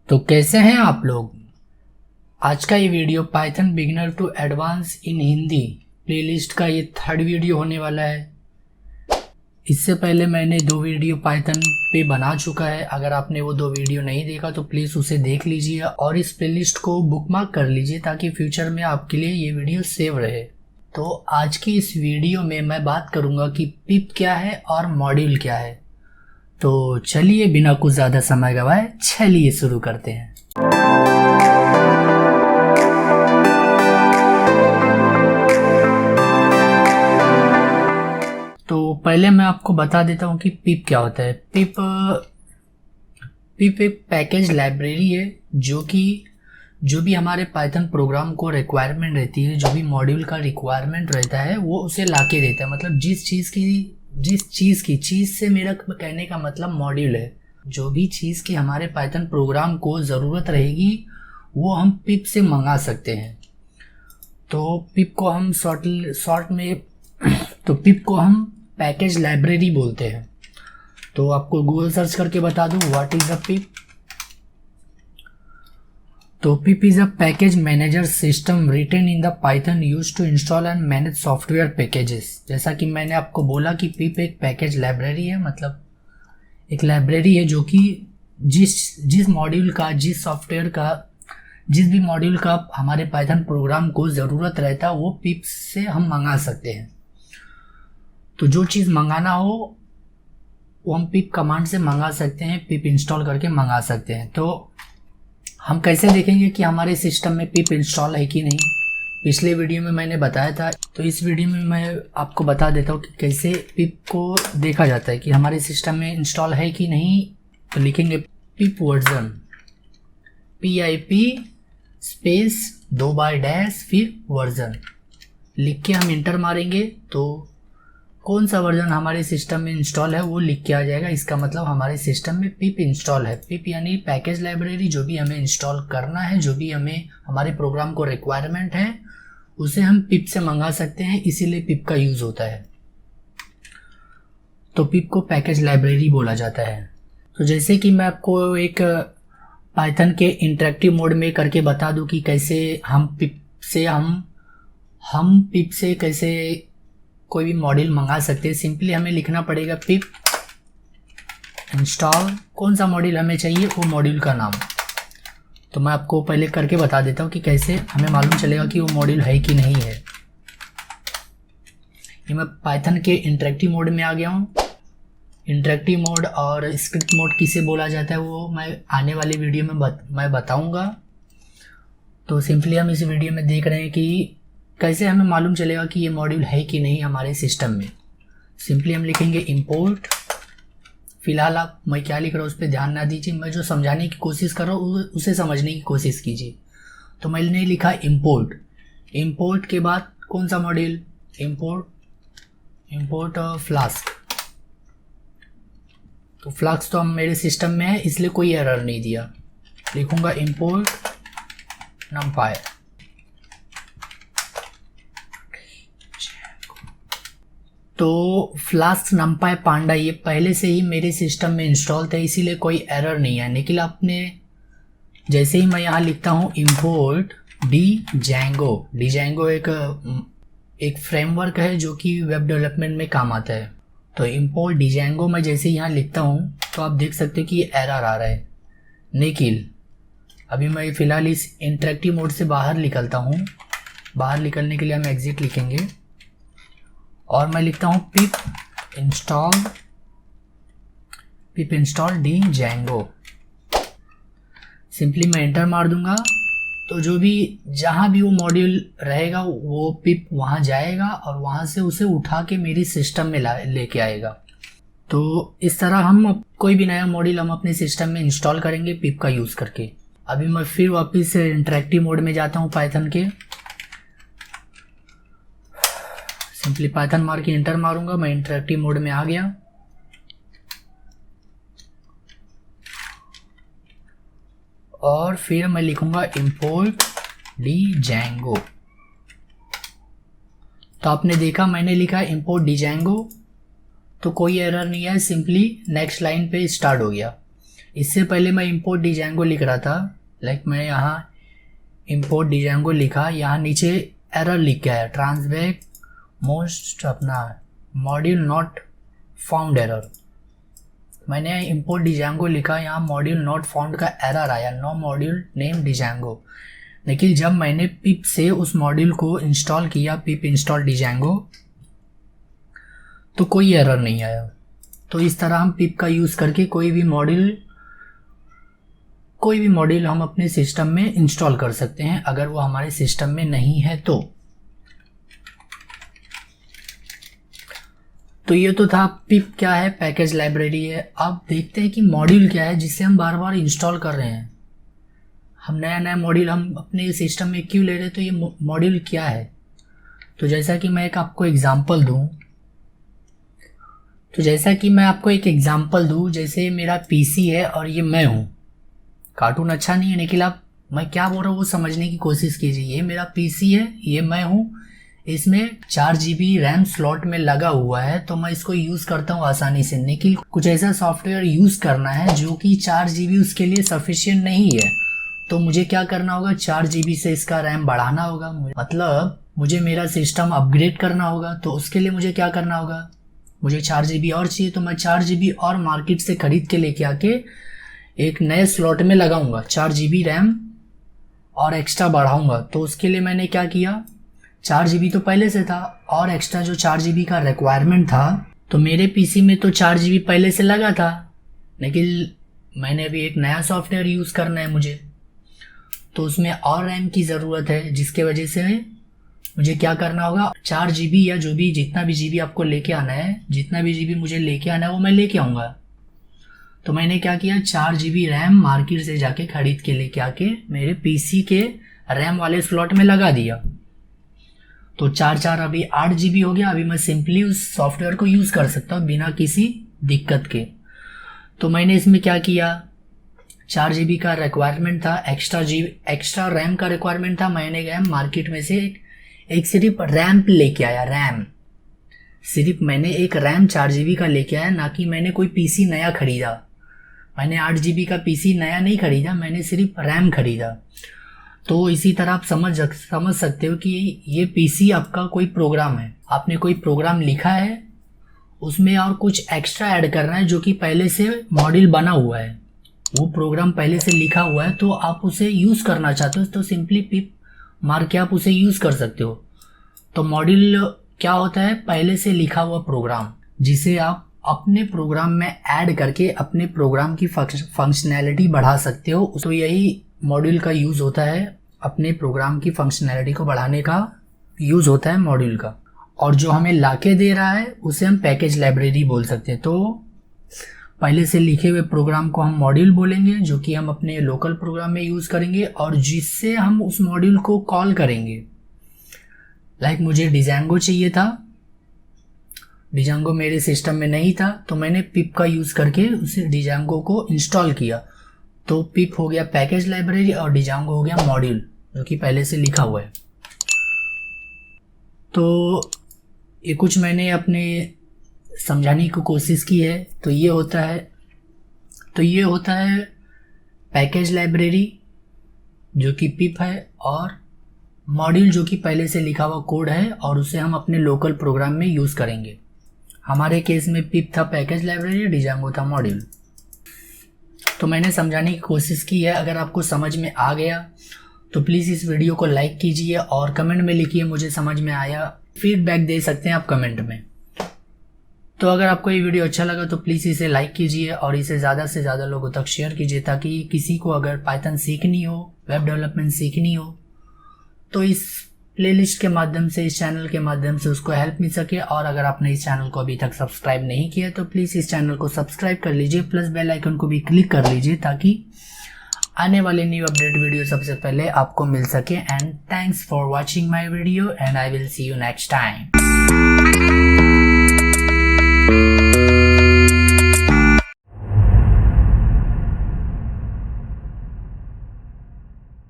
तो कैसे हैं आप लोग। आज का ये video Python beginner to advance in Hindi playlist का ये थर्ड वीडियो होने वाला है। इससे पहले मैंने 2 वीडियो पाइथन पे बना चुका है। अगर आपने वो 2 वीडियो नहीं देखा तो प्लीज़ उसे देख लीजिए और इस प्लेलिस्ट को बुकमार्क कर लीजिए ताकि फ्यूचर में आपके लिए ये वीडियो सेव रहे। तो आज की इस वीडियो में मैं बात करूँगा कि पिप क्या है और मॉड्यूल क्या है। तो चलिए बिना कुछ ज़्यादा समय गवाए चलिए शुरू करते हैं। तो पहले मैं आपको बता देता हूँ कि पिप क्या होता है। पिप एक पैकेज लाइब्रेरी है जो भी हमारे पाइथन प्रोग्राम को रिक्वायरमेंट रहती है, जो भी मॉड्यूल का रिक्वायरमेंट रहता है वो उसे लाके देता है। मतलब जिस चीज़ से मेरा कहने का मतलब मॉड्यूल है। जो भी चीज़ की हमारे पाइथन प्रोग्राम को ज़रूरत रहेगी वो हम पिप से मंगा सकते हैं। तो पिप को हम पिप को हम पैकेज लाइब्रेरी बोलते हैं। तो आपको गूगल सर्च करके बता दूं व्हाट इज द पिप। तो pip is a package manager system written in the Python use to install and manage software packages. जैसा कि मैंने आपको बोला कि पिप एक पैकेज लाइब्रेरी है, मतलब एक लाइब्रेरी है जो कि जिस मॉड्यूल का, जिस सॉफ्टवेयर का, जिस भी मॉड्यूल का हमारे पाइथन प्रोग्राम को ज़रूरत रहता है वो पिप से हम मंगा सकते हैं। तो जो चीज़ मंगाना हो वो हम पिप कमांड से मंगा सकते हैं, पिप इंस्टॉल करके मंगा सकते हैं। तो हम कैसे देखेंगे कि हमारे सिस्टम में पिप इंस्टॉल है कि नहीं। पिछले वीडियो में मैंने बताया था, तो इस वीडियो में मैं आपको बता देता हूँ कि कैसे पिप को देखा जाता है कि हमारे सिस्टम में इंस्टॉल है कि नहीं। तो लिखेंगे पिप वर्जन, PIP स्पेस 2 बार डैश फिर वर्जन लिख के हम इंटर मारेंगे तो कौन सा वर्जन हमारे सिस्टम में इंस्टॉल है वो लिख के आ जाएगा। इसका मतलब हमारे सिस्टम में पिप इंस्टॉल है। पिप यानी पैकेज लाइब्रेरी, जो भी हमें इंस्टॉल करना है, जो भी हमें हमारे प्रोग्राम को रिक्वायरमेंट है उसे हम पिप से मंगा सकते हैं, इसीलिए पिप का यूज़ होता है। तो पिप को पैकेज लाइब्रेरी बोला जाता है। तो जैसे कि मैं आपको एक पाइथन के इंटरेक्टिव मोड में करके बता दूं कि कैसे हम पिप से कैसे कोई भी मॉड्यूल मंगा सकते हैं। सिंपली हमें लिखना पड़ेगा पिप इंस्टॉल, कौन सा मॉड्यूल हमें चाहिए वो मॉड्यूल का नाम। तो मैं आपको पहले करके बता देता हूँ कि कैसे हमें मालूम चलेगा कि वो मॉड्यूल है कि नहीं है। ये मैं पाइथन के इंटरेक्टिव मोड में आ गया हूँ। इंटरेक्टिव मोड और स्क्रिप्ट मोड किसे बोला जाता है वो मैं आने वाले वीडियो में मैं बताऊँगा। तो सिंपली हम इस वीडियो में देख रहे हैं कि कैसे हमें मालूम चलेगा कि ये मॉड्यूल है कि नहीं हमारे सिस्टम में। सिंपली हम लिखेंगे इंपोर्ट। फिलहाल मैं क्या लिख रहा हूँ उस पर ध्यान ना दीजिए, मैं जो समझाने की कोशिश कर रहा हूँ उसे समझने की कोशिश कीजिए। तो मैंने लिखा इंपोर्ट। इंपोर्ट के बाद कौन सा मॉड्यूल, इंपोर्ट फ्लास्क। तो फ्लास्क तो हम मेरे सिस्टम में है इसलिए कोई एरर नहीं दिया। लिखूंगा इंपोर्ट numpy। तो फ्लास्क numpy पांडा ये पहले से ही मेरे सिस्टम में इंस्टॉल था, इसीलिए कोई एरर नहीं है। लेकिन आपने जैसे ही मैं यहाँ लिखता हूँ इंपोर्ट डिजेंगो एक फ्रेमवर्क है जो कि वेब डेवलपमेंट में काम आता है। तो इंपोर्ट डिजेंगो मैं जैसे ही यहाँ लिखता हूँ तो आप देख सकते हैं कि ये एरर आ रहा है निखिल। अभी मैं फ़िलहाल इस इंटरेक्टिव मोड से बाहर निकलता हूँ। बाहर निकलने के लिए हम एग्जिट लिखेंगे और मैं लिखता हूँ पिप इंस्टॉल डिजेंगो। सिंपली मैं एंटर मार दूंगा तो जहाँ भी वो मॉड्यूल रहेगा वो पिप वहाँ जाएगा और वहाँ से उसे उठा के मेरी सिस्टम में लेके आएगा। तो इस तरह हम कोई भी नया मॉड्यूल हम अपने सिस्टम में इंस्टॉल करेंगे पिप का यूज़ करके। अभी मैं फिर वापस इंटरेक्टिव मोड में जाता हूँ पाइथन के। सिंपली पाइथन मार के इंटर मारूंगा, मैं इंटरेक्टिव मोड में आ गया। और फिर मैं लिखूंगा इंपोर्ट डिजेंगो। तो आपने देखा मैंने लिखा इंपोर्ट डिजेंगो तो कोई एरर नहीं है, सिंपली नेक्स्ट लाइन पे स्टार्ट हो गया। इससे पहले मैं import Django लिख रहा था, मैं यहाँ import Django लिखा, यहाँ नीचे एरर लिख के आया, ट्रांसवेक मोस्ट अपना मॉड्यूल नॉट फाउंड एरर। मैंने import Django लिखा, यहाँ मॉड्यूल नॉट फाउंड का एरर आया, नो मॉड्यूल नेम Django। लेकिन जब मैंने पिप से उस मॉड्यूल को इंस्टॉल किया, पिप इंस्टॉल Django, तो कोई एरर नहीं आया। तो इस तरह हम पिप का यूज़ करके कोई भी मॉड्यूल हम अपने सिस्टम में इंस्टॉल कर सकते हैं, अगर वो हमारे सिस्टम में नहीं है तो ये तो था पिप क्या है, पैकेज लाइब्रेरी है। अब देखते हैं कि मॉड्यूल क्या है जिससे हम बार बार इंस्टॉल कर रहे हैं। हम नया मॉड्यूल हम अपने सिस्टम में क्यों ले रहे हैं, तो ये मॉड्यूल क्या है। तो जैसा कि मैं आपको एग्जांपल दूं, जैसे मेरा पीसी है और ये मैं हूँ। कार्टून अच्छा नहीं है, लेकिन आप मैं क्या बोल रहा हूँ वो समझने की कोशिश कीजिए। ये मेरा पीसी है, ये मैं हूँ, इसमें 4 GB रैम स्लॉट में लगा हुआ है, तो मैं इसको यूज़ करता हूँ आसानी से। लेकिन कुछ ऐसा सॉफ्टवेयर यूज़ करना है जो कि 4 GB उसके लिए सफिशिएंट नहीं है, तो मुझे क्या करना होगा, 4 GB से इसका रैम बढ़ाना होगा, मतलब मुझे मेरा सिस्टम अपग्रेड करना होगा। तो उसके लिए मुझे क्या करना होगा, मुझे 4 GB और चाहिए, तो मैं 4 GB और मार्केट से खरीद के लेके आके एक नए स्लॉट में लगाऊंगा, 4 GB रैम और एक्स्ट्रा बढ़ाऊंगा। तो उसके लिए मैंने क्या किया, 4 GB तो पहले से था और एक्स्ट्रा जो 4 GB का रिक्वायरमेंट था, तो मेरे पीसी में तो 4 GB पहले से लगा था, लेकिन मैंने अभी एक नया सॉफ्टवेयर यूज़ करना है मुझे, तो उसमें और रैम की ज़रूरत है, जिसके वजह से मुझे क्या करना होगा, 4 GB या जो भी जितना भी GB आपको लेके आना है, जितना भी GB मुझे लेके आना है वो मैं लेके आऊँगा। तो मैंने क्या किया, 4 GB रैम मार्केट से जाके खरीद के लेके आके मेरे पीसी के रैम वाले स्लॉट में लगा दिया। तो 4 अभी 8 GB हो गया। अभी मैं सिंपली उस सॉफ्टवेयर को यूज़ कर सकता हूँ बिना किसी दिक्कत के। तो मैंने इसमें क्या किया, 4 GB का रिक्वायरमेंट था, एक्स्ट्रा रैम का रिक्वायरमेंट था। मैंने गया मार्केट में से एक सिर्फ रैम लेके आया, सिर्फ मैंने एक रैम 4 GB का लेके आया, ना कि मैंने कोई पीसी नया खरीदा। मैंने 8 GB का पीसी नया नहीं खरीदा, मैंने सिर्फ रैम खरीदा। तो इसी तरह आप समझ सकते हो कि ये पीसी आपका कोई प्रोग्राम है, आपने कोई प्रोग्राम लिखा है, उसमें और कुछ एक्स्ट्रा ऐड करना है जो कि पहले से मॉड्यूल बना हुआ है, वो प्रोग्राम पहले से लिखा हुआ है, तो आप उसे यूज़ करना चाहते हो तो सिंपली पिप मार के आप उसे यूज़ कर सकते हो। तो मॉड्यूल क्या होता है, पहले से लिखा हुआ प्रोग्राम जिसे आप अपने प्रोग्राम में ऐड करके अपने प्रोग्राम की फंक्शनैलिटी बढ़ा सकते हो। तो यही मॉड्यूल का यूज़ होता है, अपने प्रोग्राम की फंक्शनैलिटी को बढ़ाने का यूज़ होता है मॉड्यूल का। और जो हमें लाके दे रहा है उसे हम पैकेज लाइब्रेरी बोल सकते हैं। तो पहले से लिखे हुए प्रोग्राम को हम मॉड्यूल बोलेंगे, जो कि हम अपने लोकल प्रोग्राम में यूज़ करेंगे और जिससे हम उस मॉड्यूल को कॉल करेंगे। मुझे Django चाहिए था, Django मेरे सिस्टम में नहीं था, तो मैंने पिप का यूज़ करके उसे Django को इंस्टॉल किया। तो पिप हो गया पैकेज लाइब्रेरी और Django हो गया मॉड्यूल जो कि पहले से लिखा हुआ है। तो ये कुछ मैंने अपने समझाने की कोशिश की है। तो ये होता है पैकेज लाइब्रेरी जो कि पिप है, और मॉड्यूल जो कि पहले से लिखा हुआ कोड है और उसे हम अपने लोकल प्रोग्राम में यूज़ करेंगे। हमारे केस में पिप था पैकेज लाइब्रेरी, Django था मॉड्यूल। तो मैंने समझाने की कोशिश की है। अगर आपको समझ में आ गया तो प्लीज़ इस वीडियो को लाइक कीजिए और कमेंट में लिखिए मुझे समझ में आया। फीडबैक दे सकते हैं आप कमेंट में। तो अगर आपको ये वीडियो अच्छा लगा तो प्लीज़ इसे लाइक कीजिए और इसे ज़्यादा से ज़्यादा लोगों तक शेयर कीजिए, ताकि किसी को अगर पाइथन सीखनी हो, वेब डेवलपमेंट सीखनी हो, तो इस प्लेलिस्ट के माध्यम से, इस चैनल के माध्यम से उसको हेल्प मिल सके। और अगर आपने इस चैनल को अभी तक सब्सक्राइब नहीं किया तो प्लीज़ इस चैनल को सब्सक्राइब कर लीजिए, प्लस बेल आइकन को भी क्लिक कर लीजिए, ताकि आने वाले न्यू अपडेट वीडियो सबसे पहले आपको मिल सके। And thanks for watching my video and I will see you next time.